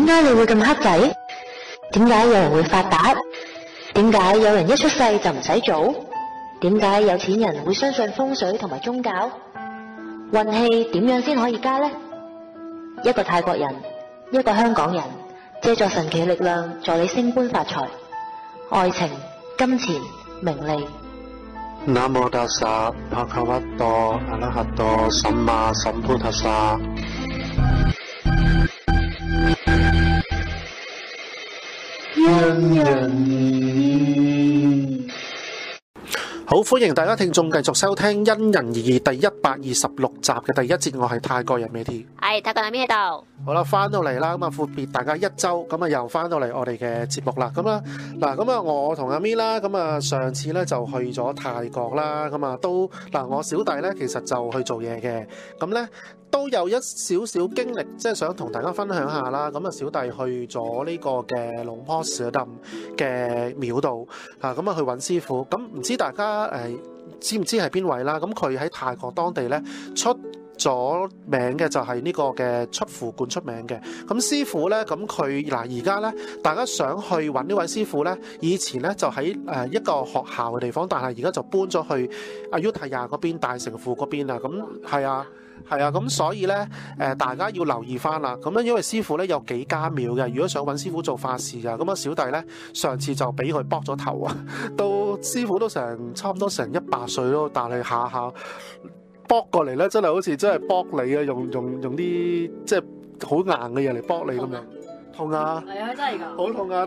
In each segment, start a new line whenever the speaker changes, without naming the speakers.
點解你會咁黑仔？點解有人會發達？點解有人一出世就唔使做？點解有錢人會相信風水同埋宗教？運氣點樣先可以加呢？一個泰國人，一個香港人，借助神奇力量助你升官發財，愛情、金錢、名利。
นะโมตัสสะภะคะวะโตอะระหะโตสัมมาสัมพุทธัสสะ因人好，歡迎大家聽眾繼續收聽因人而異第126集嘅第一節，我係泰國人美 T。
係泰國人邊喺度？
好啦，翻到嚟啦，咁啊闊別大家一周，咁啊又翻到嚟我哋嘅節目啦。咁啊嗱，咁啊我同阿咪啦，咁啊上次咧就去咗泰國啦，咁啊都嗱我小弟咧其實就去做嘢嘅，咁咧都有一少少經歷，即係想同大家分享下啦。咁啊小弟去咗呢個嘅龍坡舍林嘅廟度啊，咁啊去揾師傅。咁唔知大家知唔知係邊位啦？咁佢喺泰國當地咧出咗名嘅就係呢個嘅出符館出名嘅。咁師傅咧，咁佢嗱而家咧，大家想去揾呢位師傅咧，以前咧就喺一個學校嘅地方，但係而家就搬咗去阿尤提亞嗰邊大城府嗰邊啊。咁係啊。係啊，咁所以咧，大家要留意翻啦。咁樣因為師傅咧有幾間廟嘅，如果想揾師傅做法事㗎，咁啊小弟咧上次就俾佢剝咗頭啊，到師傅都差唔多成100歲咯，但係下下剝過嚟咧，真係好似真係剝你啊，用啲即係好硬嘅嘢嚟剝你咁樣。痛啊！
係啊，真係㗎，
好痛啊！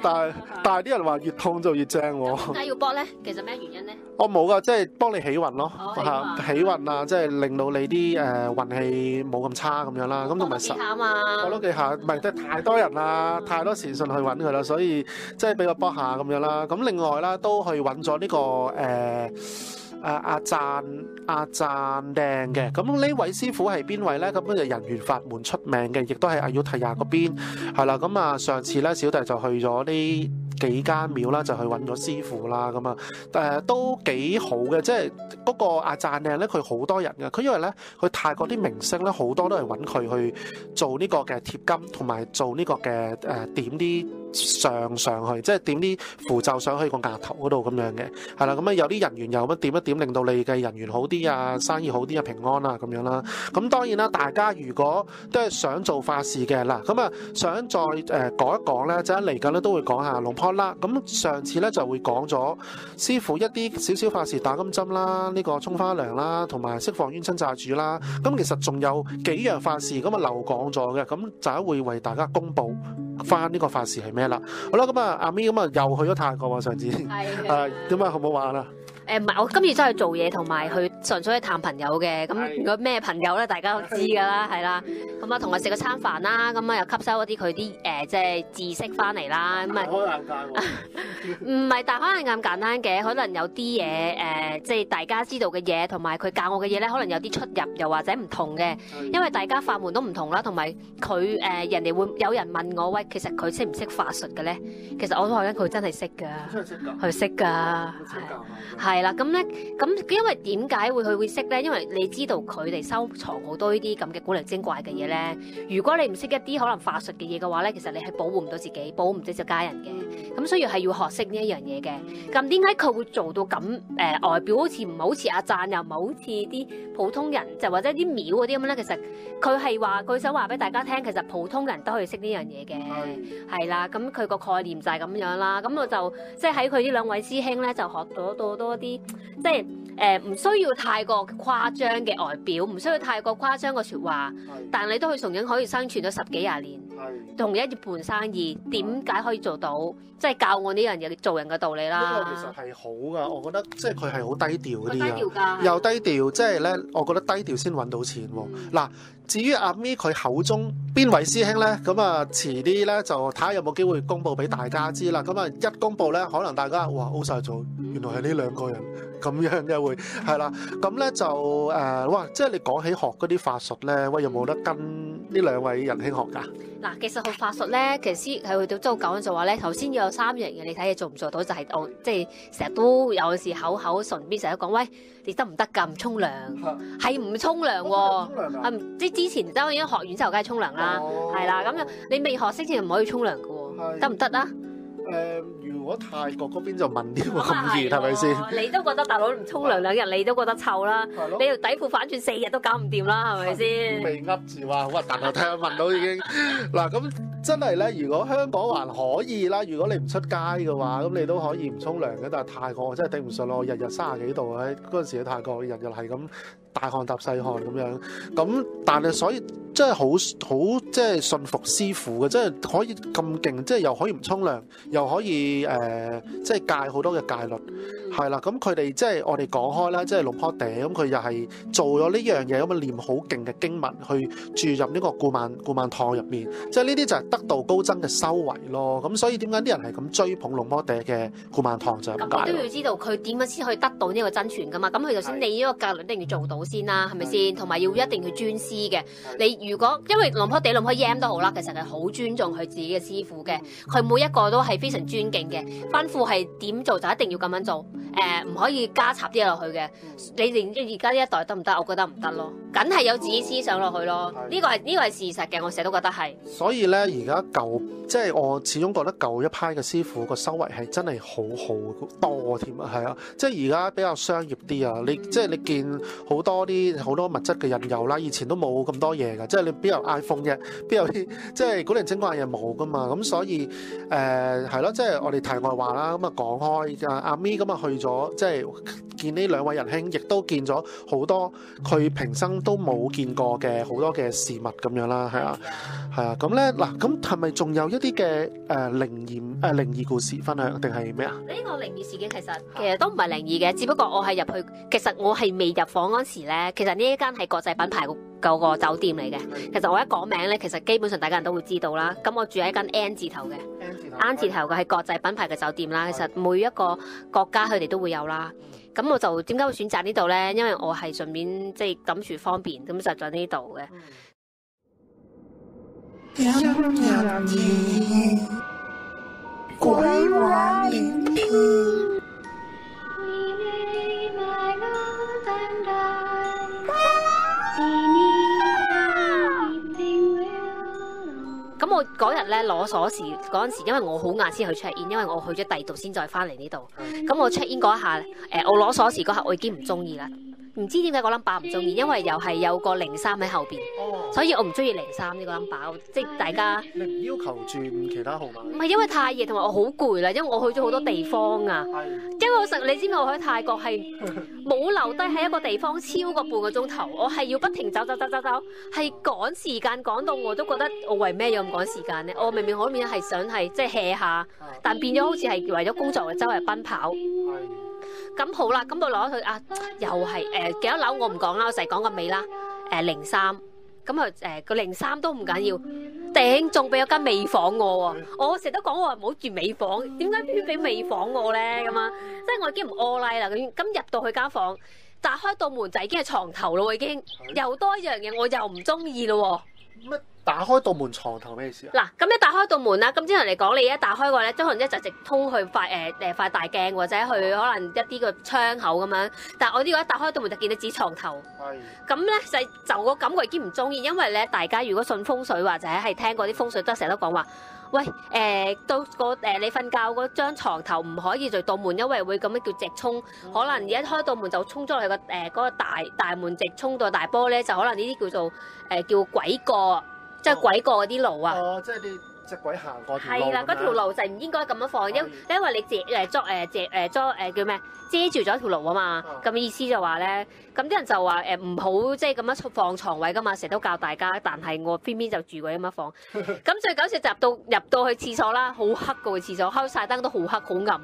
但係啲人話越痛就越正喎。
點解要剝咧？其實咩原因咧？
我冇噶，即係幫你起運咯，起運啊，即係令到你啲運氣冇咁差咁樣啦。咁同埋
下啊嘛，
我都幾下，唔係即係太多人啦，太多善信去揾佢啦，所以即係俾我剝下咁樣啦。咁另外啦，都去揾咗呢個阿贊訂嘅。咁呢位師傅係邊位咧？咁就人緣法門出名嘅，亦都係阿尤提亞嗰邊係啦。咁啊，上次咧小弟就去咗呢幾間廟啦，就去揾咗師傅啦。咁啊都幾好嘅，即係嗰個阿贊訂咧，佢好多人嘅。佢因為咧，佢泰國啲明星咧好多都係揾佢去做呢個嘅貼金，同埋做呢個嘅點啲上去，即係點啲符咒上去個額頭嗰度咁樣嘅，係啦。咁啊有啲人緣又乜點一點，令到你嘅人緣好啲啊，生意好啲啊，平安啊咁樣啦。咁當然啦，大家如果都係想做法事嘅啦，咁啊想再講一講咧，就嚟緊咧都會講下龍坡啦。咁上次咧就會講咗師傅一啲少少法事打金針啦，呢個沖花涼啦，同埋釋放冤親債主啦。咁其實仲有幾樣法事咁啊漏講咗嘅，咁就會為大家公佈翻呢個法事係咩啦。好啦，咁啊阿咪咁啊又去咗泰國喎，上次點啊好唔好玩啊？
唔係，我今次真係做嘢同埋去純粹去探朋友嘅。咁如果咩朋友咧，大家都知㗎啦，係啦。咁啊，同佢食個餐飯啦，咁啊又吸收一啲佢啲即係知識翻嚟啦。咁啊，
開眼界喎！
唔係大開眼界咁簡單嘅，可能有啲嘢即係大家知道嘅嘢，同埋佢教我嘅嘢咧，可能有啲出入，又或者唔同嘅。因為大家法門都唔同啦，同埋佢人哋會有人問我，喂，其實佢識唔識法術嘅咧？其實我都話緊佢真係識㗎，佢識㗎，係啦。咁咧，咁因為點解佢會識咧？因為你知道佢哋收藏好多呢啲咁嘅古靈精怪嘅嘢咧。如果你唔識一啲可能法術嘅嘢嘅話咧，其實你係保護唔到自己，保護唔到隻家人嘅。咁所以係要學識呢一樣嘢嘅。咁點解佢會做到咁外表好似唔係好似阿贊，又唔係好似啲普通人，就或者啲廟嗰啲咁咧？其實佢係話佢想話俾大家聽，其實普通人都可以識呢樣嘢嘅，係啦。咁佢個概念就係咁樣啦。咁我就即係喺佢呢兩位師兄咧，就學到多啲。即係唔需要太過誇張嘅外表，唔需要太過誇張嘅説話，但你都可以同樣可以生存咗10幾20年，同一盤生意，點解可以做到？即係教我呢樣嘢做人嘅道理啦。
呢個其實係好噶，我覺得即係佢係好低調嗰啲啊，
低調㗎，
又低調，即係咧，我覺得低調先揾到錢喎。嗱，至於阿咪佢口中邊位師兄咧，咁啊遲啲咧就睇下有冇機會公佈俾大家知啦。咁啊一公佈咧，可能大家哇 O 曬咗，原來係呢兩個人咁樣嘅會係啦。咁咧就哇，即係你講起學嗰啲法術咧，喂有冇得跟呢兩位仁兄學家？
嗱，其實學法術咧，其實係去到周九就話咧，頭先要有3樣嘢，你睇你做唔做到？就係我即係成日都有時口唇邊成日都講，喂，你得唔得㗎？唔沖涼係唔沖涼喎？即係之前當然學完之後，梗係沖涼啦，係啦。咁你未學識前唔可以沖涼㗎喎，得唔得啊？
如果泰國嗰邊就問啲喎，咁熱係咪先？
你都覺得大佬唔沖涼2日，你都覺得臭啦。你條底褲反轉4日都搞唔掂啦，係咪先？
未噏住話好核突啊！睇下問到已經嗱，咁真係咧。如果香港還可以啦，如果你唔出街嘅話，咁你都可以唔沖涼嘅。但係泰國我真係頂唔順咯，日日30幾度喺嗰陣時喺泰國，日日係咁大汗搭細汗咁樣。咁但係所以真係好即係信服師傅嘅，即係可以咁勁，即係又可以唔沖涼，又可以即係戒好多嘅戒律，係啦。咁佢哋即係我哋講開啦，即係龍坡地咁，佢又係做咗呢樣嘢咁啊，念好勁嘅經文去注入呢個故曼堂入面，即係呢啲就係得道高僧嘅修為咯。咁所以點解啲人係咁追捧龍坡地嘅故曼堂就係咁解。
咁你都要知道佢點樣先可以得到呢個真傳噶嘛？咁佢頭先你呢個戒律一定要做到先啦，係咪先？同埋要一定要尊師嘅。你如果因為龍坡 Yam 都好啦，其實係好尊重佢自己嘅師傅嘅，佢每一個都係非常尊敬嘅。吩咐係點做就一定要咁樣做，唔可以加插啲嘢落去嘅。你哋而家呢一代得唔得？我覺得唔得咯，梗係有自己思想落去咯。呢個係事實嘅，我成日都覺得係。所
以咧，而家即係我始終覺得舊一派嘅師傅個修為係真係好多添啊，係啊，即係而家比較商業啲啊。即係你見好多物質嘅引誘啦，以前都冇咁多嘢㗎，即係你邊有 iPhone 嘅，邊有啲即係古靈精怪嘢冇㗎嘛。咁所以係咯，即係我哋題外話啦。咁啊講開阿咪咁啊去咗，即係見呢兩位仁兄，亦都見咗好多佢平生都冇見過嘅好多嘅事物咁樣啦，係啊。咁咧嗱，咁係咪仲有一啲嘅靈異故事分享定係咩啊？
呢個靈異事件其實都唔係靈異嘅，只不過我係入去，其實我係未入房嗰時咧，其實呢一間係國際品牌嗰個酒店嚟嘅。其實我一講名咧，其實基本上大家人都會知道啦。咁我住喺間 N 字頭嘅 N 字頭嘅係國際品牌嘅酒店啦。其實每一個國家佢哋都會有啦。咁我就點解會選擇呢度咧？因為我係順便即係諗住方便，咁就喺呢度嘅。鬼話連篇。咁我嗰日咧攞鎖匙嗰陣時，因為我好晏先去 check in， 因為我去咗第二度先再翻嚟呢度。咁我 check in 嗰一下，我攞鎖匙嗰下我已經唔中意啦。唔知點解個 number 唔中意，因為又係有個03喺後邊，所以我唔中意03呢個 number， 即係大家。
你唔要求轉其他號碼？
唔係因為太夜，同埋我好攰啦，因為我去咗好多地方啊。因為你知唔知我喺泰國係冇留低喺一個地方超過半個鐘頭，我係要不停走，係趕時間趕到我都覺得我為咩要咁趕時間呢？我明明可面係想係即係 hea 下，但變咗好似係為咗工作嘅周圍奔跑。咁好啦，咁我攞佢啊，又係幾多樓我唔講啦，我成日講個尾啦，03，咁啊個03都唔緊要，頂仲俾咗間尾房我喎，我成日都講我話唔好住尾房，點解偏俾尾房我咧咁啊？即係我已經唔屙拉啦，咁入到去間房，打開道門就已經係床頭咯，已經又多一樣嘢，我又唔中意咯喎。
乜打開道門床頭咩意思啊？
嗱，咁一打開道門啦，咁之後嚟講，你一打開個咧，即可能一直通去塊大鏡或者去可能一啲個窗口咁樣。但係我呢個一打開道門就見到自己床頭。係。咁咧就個感覺已經唔中意，因為咧大家如果信風水或者係聽過啲風水都成日都講話，喂到你瞓覺嗰張床頭唔可以在道門，因為會咁樣叫直衝，可能而一開道門就衝咗去嗰個大門直衝到大波咧，就可能呢啲叫做叫鬼過。即係鬼過嗰啲路啊！
即係啲隻鬼行過條路。
係啦，嗰條路就唔應該咁樣放，因為你叫咩遮住咗條路啊嘛。咁意思就話咧，咁啲人就話唔好即係咁樣放床位噶嘛，成日都教大家，但係我偏偏就住過咁樣放。咁最搞笑就入到去廁所啦，好黑個廁所，開晒燈都好黑好暗。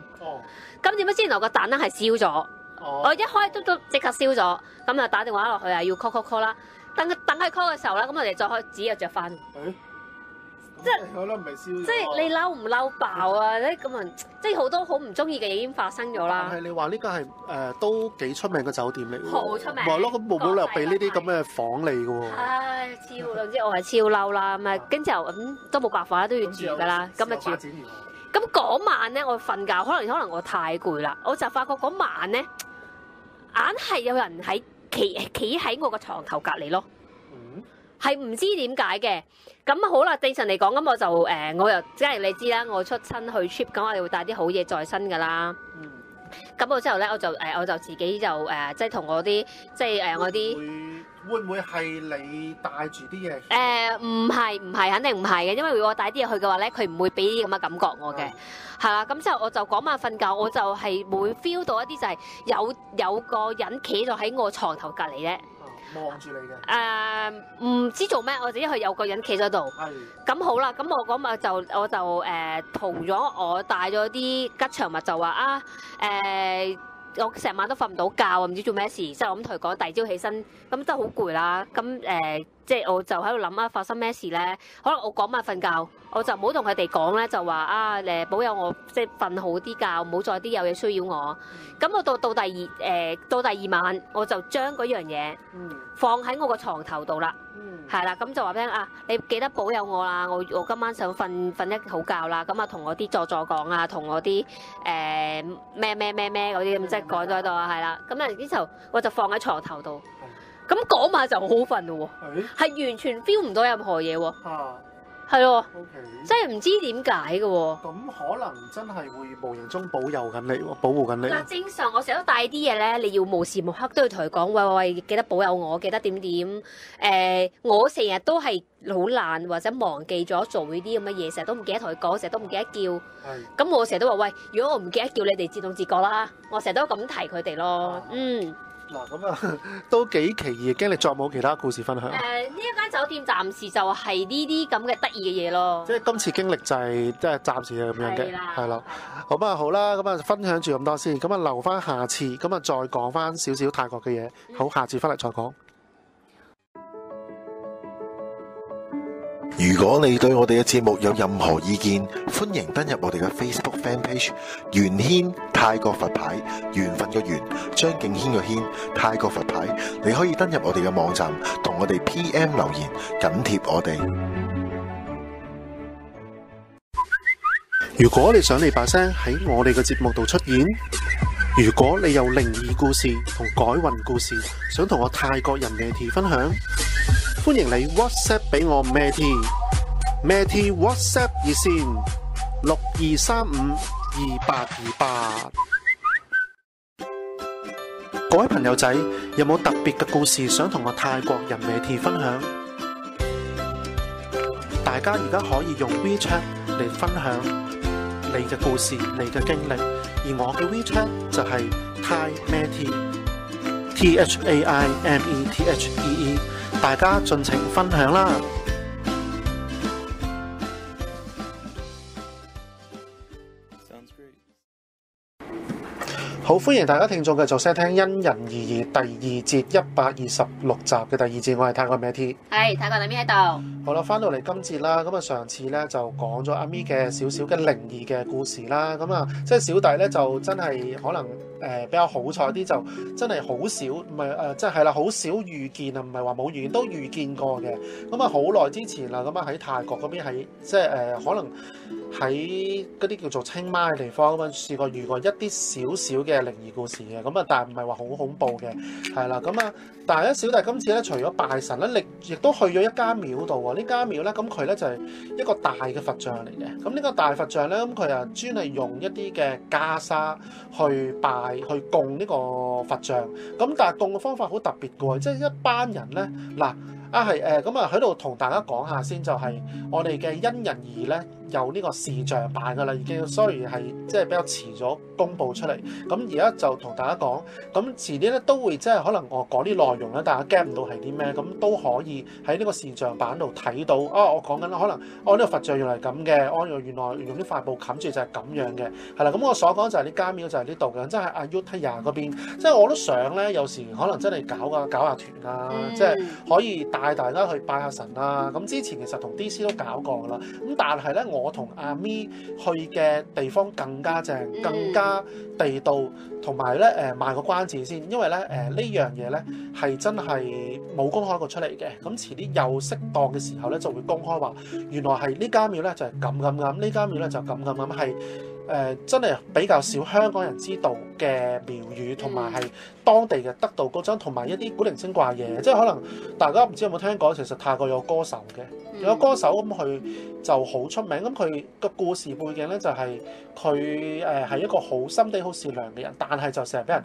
咁點解之前我個蛋燈係燒咗？我一開都即刻燒咗，咁就打電話落去啊，要 call 啦。等佢 call 嘅時候啦，咁我哋再開紙又着翻。即係
我都唔係燒。
即係你嬲唔嬲爆啊？咧咁啊，即係好多好唔中意嘅嘢已經發生咗啦。
但係你話呢間係都幾出名嘅酒店嚟喎。
好出名。
係咯，咁冇理由俾呢啲咁嘅房你嘅喎。
唉，超總之我係超嬲啦，咁啊，跟住又都冇辦法啦，都要住㗎啦，咁啊住。咁嗰晚咧，我瞓覺，可能我太攰啦，我就發覺嗰晚咧，硬係有人企喺我個床頭隔離咯。係唔知點解嘅，咁好啦，正常嚟講，咁我就我又即係你知啦，我出親去 trip，咁我哋會帶啲好嘢在身㗎啦。咁我之後咧，我就自己就即係同我啲即係我啲
會唔會係你帶住啲嘢？
唔係，肯定唔係嘅，因為如果我帶啲嘢去嘅話咧，佢唔會俾啲咁嘅感覺我嘅，係啦。咁之後我就嗰晚瞓覺，我就係會 feel 到一啲就係有個人企咗喺我床頭隔離咧。
望住你嘅。
唔知做咩，我自己去有個人企咗度。
係。
咁好啦，咁我嗰晚我就同咗我帶咗啲吉祥物，就話我成晚都瞓唔到覺啊，唔知做咩事，即係我咁同佢講，第二朝起身咁真係好攰啦。咁即係我就喺度諗發生咩事咧？可能我嗰晚瞓覺，我就唔好同佢哋講咧，就話保佑我即係瞓好啲覺，唔好再啲有嘢需要我。咁我到第二晚，我就將嗰樣嘢放喺我個床頭度啦。係啦，咁就話俾你你記得保佑我啦，我今晚想瞓一好覺啦。咁啊，同我啲助講啊，同我啲咩嗰啲咁，即係改咗喺度啊，係啦。咁然之後我就放喺床頭度。咁嗰晚就好好瞓咯喎，係完全 feel 唔到任何嘢喎。係喎，即係唔知點解嘅喎。
咁可能真係會無形中保佑緊你喎，保護緊你。
嗱，正常我成日都帶啲嘢咧，你要無時無刻都要同佢講，喂，記得保佑我，記得點。我成日都係好懶或者忘記咗做呢啲咁嘅嘢，成日都唔記得同佢講，成日都唔記得叫。咁我成日都話，喂，如果我唔記得叫你哋自動自覺啦，我成日都咁提佢哋咯。
嗱，咁啊都幾奇異，驚你再冇其他故事分享。
呢一間酒店暫時就係呢啲咁嘅得意嘅嘢咯。
即係今次經歷就係即係暫時係咁樣嘅，係啦。咁啊好啦，咁啊分享住咁多先，咁啊留翻下次，咁啊再講翻少少泰國嘅嘢。好，下次翻嚟再講。
如果你對我哋嘅節目有任何意見，歡迎登入我哋嘅 Facebook Fan Page 緣軒泰國佛牌，緣分嘅緣，張敬軒嘅軒，泰國佛牌。你可以登入我哋嘅網站，同我哋 PM 留言，緊貼我哋。
如果你想你把聲喺我哋嘅節目度出現，如果你有靈異故事同改運故事，想同我泰國人Meti分享，歡迎你 WhatsApp 俾我Meti WhatsApp 熱線62352828。各位朋友仔，有冇特別嘅故事想同我泰國人Meti分享？大家而家可以用 WeChat 嚟分享你嘅故事、你嘅經歷，而我嘅 WeChat 就係 Thai Meti THAIMETHEE， 大家盡情分享啦！好，歡迎大家聽眾繼續收聽《因人而異》第二節126集嘅第二節，我係泰國Meti，
係泰國那邊喺度。
好啦，翻到嚟今節啦，咁啊上次咧就講咗阿咪嘅少少嘅靈異嘅故事啦，咁啊即係小弟咧就真係可能比較好彩啲，就真係好少，唔係即係啦，好少遇見啊，唔係話冇遇見，都遇見過嘅。咁啊好耐之前啦，咁啊喺泰國嗰邊係即係可能喺嗰啲叫做清邁嘅地方咁樣試過遇過一啲少少嘅靈異故事嘅，咁啊但係唔係話好恐怖嘅，係啦，咁啊但係咧小弟今次咧除咗拜神咧，亦都去咗一間廟度喎。呢間廟咧，咁佢咧就係一個大嘅佛像嚟嘅。咁呢個大佛像咧，咁佢啊專係用一啲嘅袈裟去拜去供呢個佛像。咁但係供嘅方法好特別嘅喎，即係一班人咧嗱。咁啊喺度同大家講下先，就係我哋嘅因人而異咧，有呢個視像版㗎啦，已經 sorry 係即係比較遲咗公佈出嚟。咁而家就同大家講，咁遲啲咧都會即係可能我講啲內容咧，大家 get 唔到係啲咩，咁都可以喺呢個視像版度睇到。我講緊可能呢個佛像原來係咁嘅，原來用啲塊布冚住就係咁樣嘅，係啦。咁我所講就係呢間廟就係呢度嘅，即係阿 Ayutthaya 嗰邊。即係我都想咧，有時可能真係搞下團啊，即係可以帶大家去拜下神啊。咁之前其實同 DC 都搞過啦，咁但係咧我同阿咪去嘅地方更加正，更加地道，同埋咧賣個關子先，因為咧呢樣嘢咧係真係冇公開過出嚟嘅。咁遲啲又適當嘅時候咧就會公開話，原來係呢間廟咧就係咁，呢間廟咧就咁係。真係比較少香港人知道嘅廟宇，同埋係當地嘅德道高僧，同埋一啲古靈精怪嘢。即係可能大家唔知有冇聽過，其實泰國有歌手嘅，有個歌手咁佢就好出名。咁佢個故事背景咧就係佢係一個好心地好善良嘅人，但係就成日俾人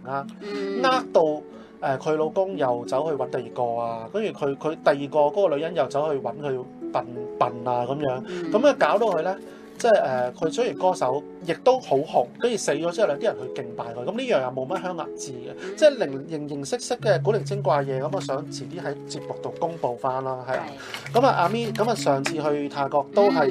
呃到佢老公又走去揾第二個啊，跟住佢第二個嗰個女人又走去揾佢笨啊咁樣，咁咧搞到佢咧。即係佢雖然歌手，亦都好紅，跟住死咗之後咧，啲人去敬拜佢。咁呢樣又冇乜香港知嘅，即係形色色嘅古靈精怪嘢。咁我想遲啲喺節目度公佈翻啦，係啊。咁啊，阿咪咁啊，上次去泰國都係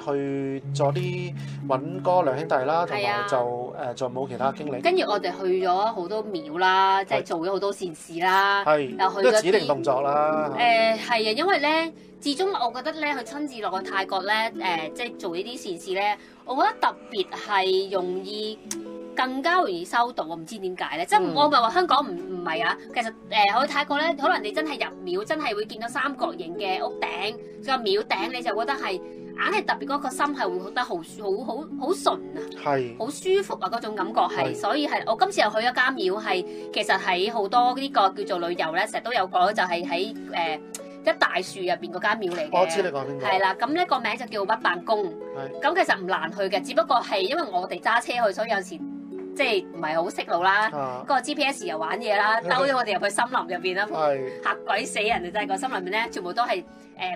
去咗啲揾嗰兩兄弟啦，同埋就仲冇其他經歷。
跟住我哋去咗好多廟啦，即係做咗好多善事啦，又去咗
指定動作啦。
係啊，因為咧。始終我覺得咧，佢親自落去泰國咧，即係做呢啲善事咧，我覺得特別係容易更加容易收到。我唔知點解咧，即係我唔係話香港唔係啊。其實去泰國咧，可能你真係入廟，真係會見到三角形嘅屋頂，個廟頂你就覺得係硬係特別嗰個心係會覺得好純啊，係好舒服啊嗰種感覺係。所以係我今次又去咗間廟係，其實喺好多呢個叫做旅遊咧，成日都有講就係喺一大樹入邊嗰間廟嚟嘅，
我知你講邊個。
係啦，咁呢個名就叫屈辦宮。咁其實唔難去嘅，只不過係因為我哋揸車去，所以有時即係唔係好識路啦。個 GPS 又玩嘢啦，兜咗我哋入去森林入邊啦，嚇鬼死人啊！真係個森林入邊咧，全部都係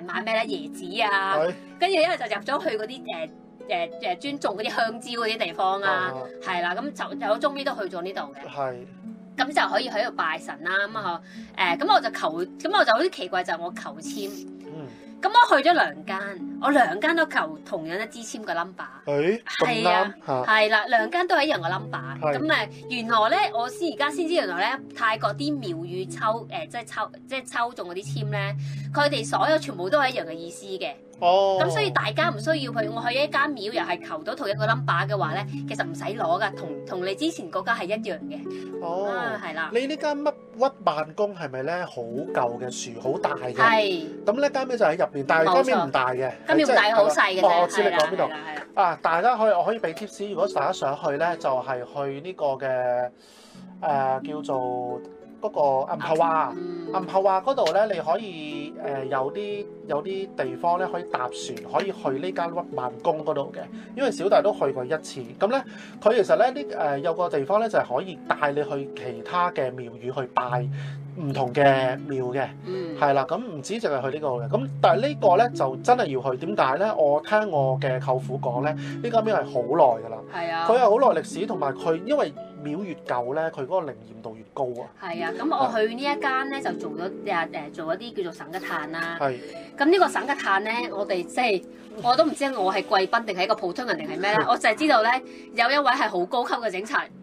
買咩咧椰子啊，跟住一係就入咗去嗰啲專種嗰啲香蕉嗰啲地方啊，係啦，咁就終於都去咗呢度嘅。咁就可以喺度拜神啦，咁我就好啲奇怪就係我求籤，咁我去咗2間，我2間都求同樣一支籤嘅 number，係啊，係啦，2間都係一樣嘅 number，咁原來咧我而家先知原來咧泰國啲廟宇抽抽中嗰啲籤咧，佢哋所有全部都係一樣嘅意思嘅。咁所以大家唔需要去，我去一間廟又係求到同一個 number 嘅話咧，其實唔使攞噶，同你之前嗰間係一樣嘅。係啦。你呢間
屈辦宮係咪咧好舊嘅樹，好大嘅？
係。咁
呢間廟就喺入邊，但係間廟唔大嘅。
間廟唔大，好細嘅。
我知你講邊度。大家我可以俾 tips，如果大家想去咧，就係去呢個嘅叫做嗰個暗泡蛙。暗泡蛙嗰度咧，你可以有啲地方咧可以搭船，可以去呢間屈辦宮嗰度嘅。因為小弟都去過1次，咁咧佢其實咧有個地方咧就係可以帶你去其他嘅廟宇去拜唔同嘅廟嘅，係啦。咁唔止淨係去呢個嘅，咁但係呢個咧就真係要去。點解咧？我聽我嘅舅父講咧，呢間廟係好耐㗎啦。係啊，佢係好耐歷史，同埋佢因為廟越舊咧，佢嗰個靈驗度越高啊。係啊，咁我去呢一間咧就做咗做一啲叫做省吉炭啦。係。咁呢個省吉炭咧，我哋即係我都唔知我係貴賓定係一個普通人定係咩咧？我就係知道咧，有一位係好高級嘅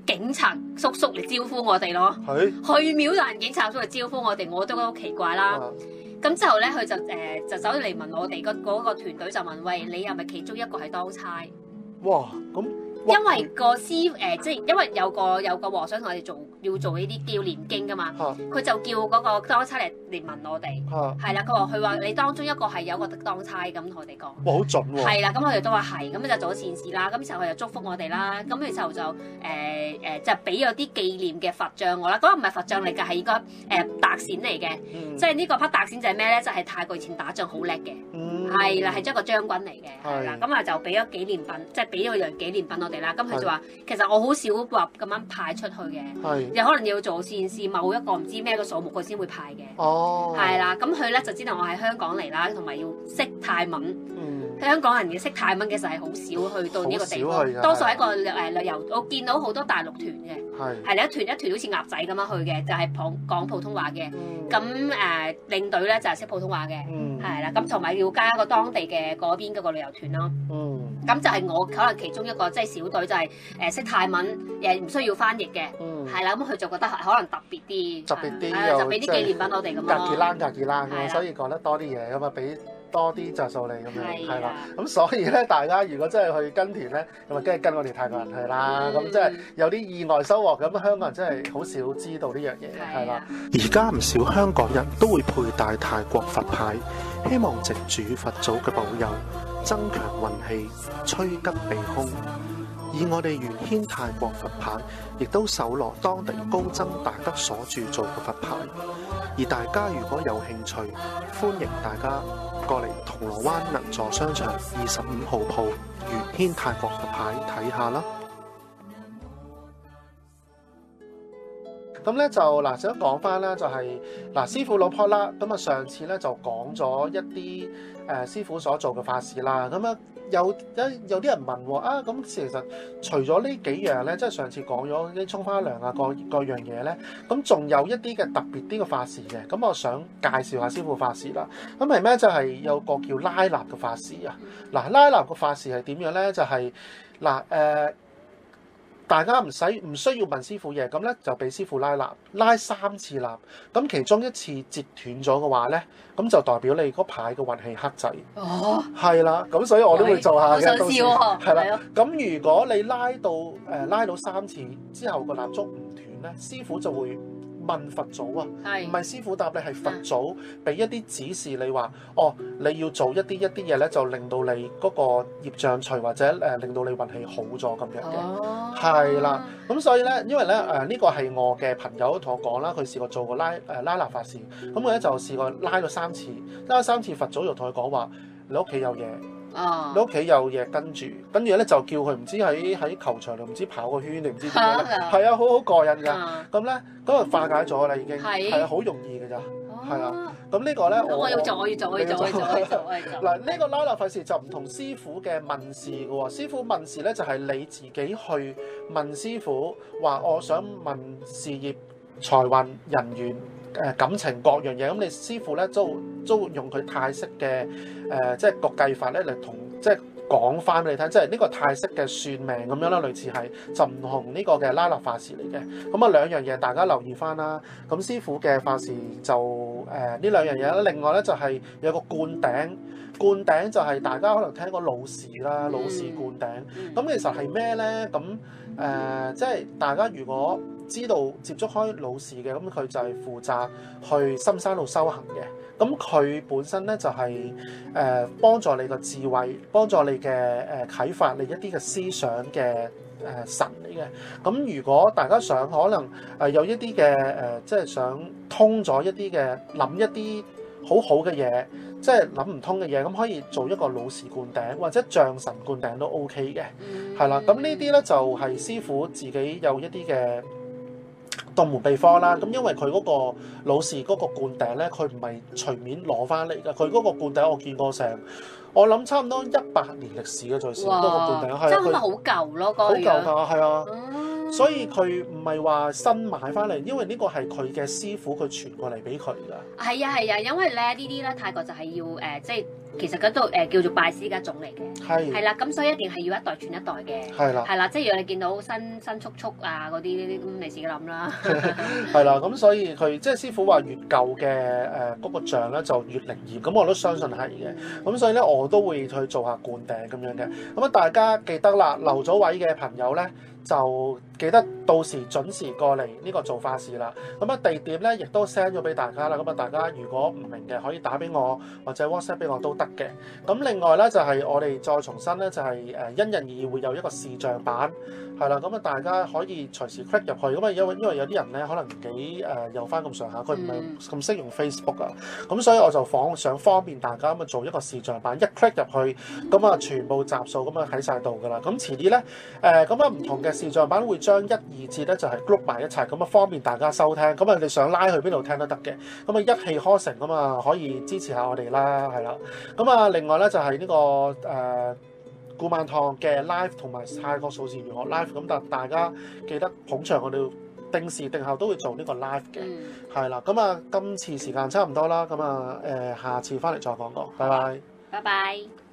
警察叔叔嚟招呼我哋咯。係。去廟就係警察叔嚟招呼我哋，我都覺得好奇怪啦。咁之後咧，佢就走嚟問我哋嗰個團隊就問：喂，你係咪其中一個係當差？哇！咁。因為個即係因為有個和尚同我哋要做呢啲叫念經噶嘛，佢就叫嗰個當差嚟問我哋，係啦，佢話你當中一個係有個當差咁同我哋講，哇，好準喎，係啦，咁我哋都話係，咁就做咗善事啦，咁之後佢就祝福我哋啦，咁佢就就俾咗啲紀念嘅佛像我啦，嗰個唔係佛像嚟㗎，係應該白閃嚟嘅，即係呢個匹白閃就係咩咧？就係泰國以前打仗好叻嘅，係啦，係一個將軍嚟嘅，係啦，咁就俾咗紀念品，即係俾咗樣紀念品我哋啦，咁佢就話其實我好少話咁樣派出去嘅，有可能要做善事某一個唔知咩嘅數目佢先會派嘅，係啦，咁佢咧就知道我喺香港嚟啦，同埋要識泰文，
香港人嘅識泰文其實係好少去到呢個地
好少去㗎
方，多數係一個旅遊。我見到好多大陸團嘅，
係
係一團好似鴨仔咁樣去嘅，就係講普通話嘅。
嗯
咁領隊咧就係識普通話嘅，
嗯
係啦。咁同埋要加一個當地嘅嗰邊嗰個旅遊團咯。
嗯
咁就係我可能其中一個即係小隊就係識泰文，唔需要翻譯嘅，
嗯，
係啦。咁佢就覺得可能特別啲，
特別啲
係
又
就俾啲紀念品我哋咁
隔
咯。
幾欄隔幾欄
係啦
咁，所以講得多啲嘢咁啊，俾多啲着數你咁樣，
係
係啦
啊。
咁所以咧，大家如果真係去跟團咧，咁啊，梗係跟我哋泰國人去啦。咁即係有啲意外收穫。咁香港人真係好少知道呢樣嘢，係啦。而家唔少香港人都會佩戴泰國佛牌，希望藉住佛祖嘅保佑，增強運氣，趨吉避凶。而我哋元軒泰國佛牌，亦都搜羅當地高僧大德所鑄造嘅佛牌。而大家如果有興趣，歡迎大家過嚟銅鑼灣銀座商場25號鋪元軒泰國佛牌睇下啦。咁咧就嗱，想講翻啦，就係嗱師傅老婆啦。咁啊，上次咧就講咗一啲師傅所做嘅法事啦。咁啊，有啲人問喎啊，咁其實除咗呢幾樣咧，即係上次講咗啲沖花涼啊，各樣嘢咧，咁仲有一啲嘅特別啲嘅法事嘅。咁我想介紹下師傅法事啦。咁係咩？就係有個叫拉納嘅法事啊。嗱，拉納嘅法事係點樣咧？就係大家唔需要問師傅嘢，咁咧就俾師傅拉3次蠟，咁其中一次截斷咗嘅話咧，咁就代表你嗰排嘅運氣黑仔。
哦，
係啦，咁所以我都會做下嘅。
好想笑喎，
係啦，咁如果你拉到3次之後個蠟燭唔斷咧，師傅就會問佛祖啊，唔係師傅答你，係佛祖俾一啲指示你話，哦，你要做一啲嘢咧，就令到你嗰個業障除或者令到你運氣好咗咁樣嘅，係啦。咁所以咧，因為咧呢個係我嘅朋友同我講啦，佢試過做過拉納法事，咁佢咧就試過拉咗3次，拉咗3次佛祖就同佢講話，你屋企有嘢。你屋企有嘢跟住咧就叫佢唔知喺球場度唔知跑個圈定唔知點樣咧，係啊，好過癮㗎。咁咧嗰個化解咗啦，已經係啊，好容易㗎咋，係啊。咁呢個咧
我要做。
嗱，呢個拉納法事就唔同師傅嘅問事嘅喎。師傅問事咧就係你自己去問師傅話，我想問事業、財運、人緣。感情各樣嘢，咁你師傅咧都用佢泰式嘅即係個計法咧嚟同即係講翻俾你聽，即係呢個泰式嘅算命咁樣啦，類似係就唔同呢個嘅拉納法事嚟嘅。咁啊兩樣嘢大家留意翻啦。咁師傅嘅法事就呢兩樣嘢啦。另外咧就係有個灌頂就係大家可能聽過老士啦，老士灌頂。咁其實係咩咧？咁即係大家如果知道接觸開老士嘅，咁佢就係負責去深山度修行嘅。咁佢本身咧就係幫助你個智慧，幫助你嘅啟發你一啲嘅思想嘅神嚟嘅。咁如果大家想可能有一啲嘅即係想通咗一啲嘅諗一啲好好嘅嘢，即係諗唔通嘅嘢，咁可以做一個老士灌頂或者象神灌頂都 OK 嘅，係啦。咁呢啲咧就係師傅自己有一啲嘅獨門秘方啦。咁因為佢嗰個老士嗰個灌頂咧，佢唔係隨便攞翻嚟㗎。佢嗰個灌頂我見過成，我諗差唔多100年歷史嘅最少嗰個灌頂，係啊，
真係好舊咯，
好舊㗎，係啊。所以
嗯
佢唔係話新買翻嚟，因為呢個係佢嘅師傅佢傳過嚟俾佢㗎。
係啊，因為咧呢啲咧泰國就係要即係其實嗰度叫做拜師家種嚟嘅，係啦，咁所以一定係要一代傳一代嘅，係啦，即係如果你見到新速啊嗰啲咁，你自己諗啦。
係啦，咁所以佢即係師傅話越舊嘅嗰個像咧就越靈驗，咁我都相信係嘅。咁所以咧我都會去做下灌頂咁樣嘅。咁啊大家記得啦，留咗位嘅朋友咧，就記得到時準時過嚟呢個做法事啦。咁啊地點咧亦都 send 咗俾大家啦。咁啊大家如果唔明嘅可以打俾我或者 WhatsApp 俾我都得嘅。咁另外咧就係我哋再重申咧就係因人而異會有一個視像版係啦，咁啊大家可以隨時 click 入去，咁啊因為有啲人咧可能年紀有翻咁上下，佢唔係咁識用 Facebook 啊，咁所以我就想方便大家咁啊做一個視像版，一 click 入去，咁啊全部集數咁啊喺晒度㗎啦。咁遲啲咧咁啊唔同嘅視像版會將1、2節咧就係 group 埋一齊，咁啊方便大家收聽。咁啊你想拉去邊度聽都得嘅，咁啊一氣呵成咁啊可以支持下我哋啦，係啦。咁啊另外咧就係呢個古曼堂嘅 live 同埋泰國數字玄學 live， 咁大家記得捧場，我哋定時定候都會做呢個 live 嘅，係啦。咁啊今次時間差唔多啦，咁啊下次翻嚟再講過，拜拜。
拜拜。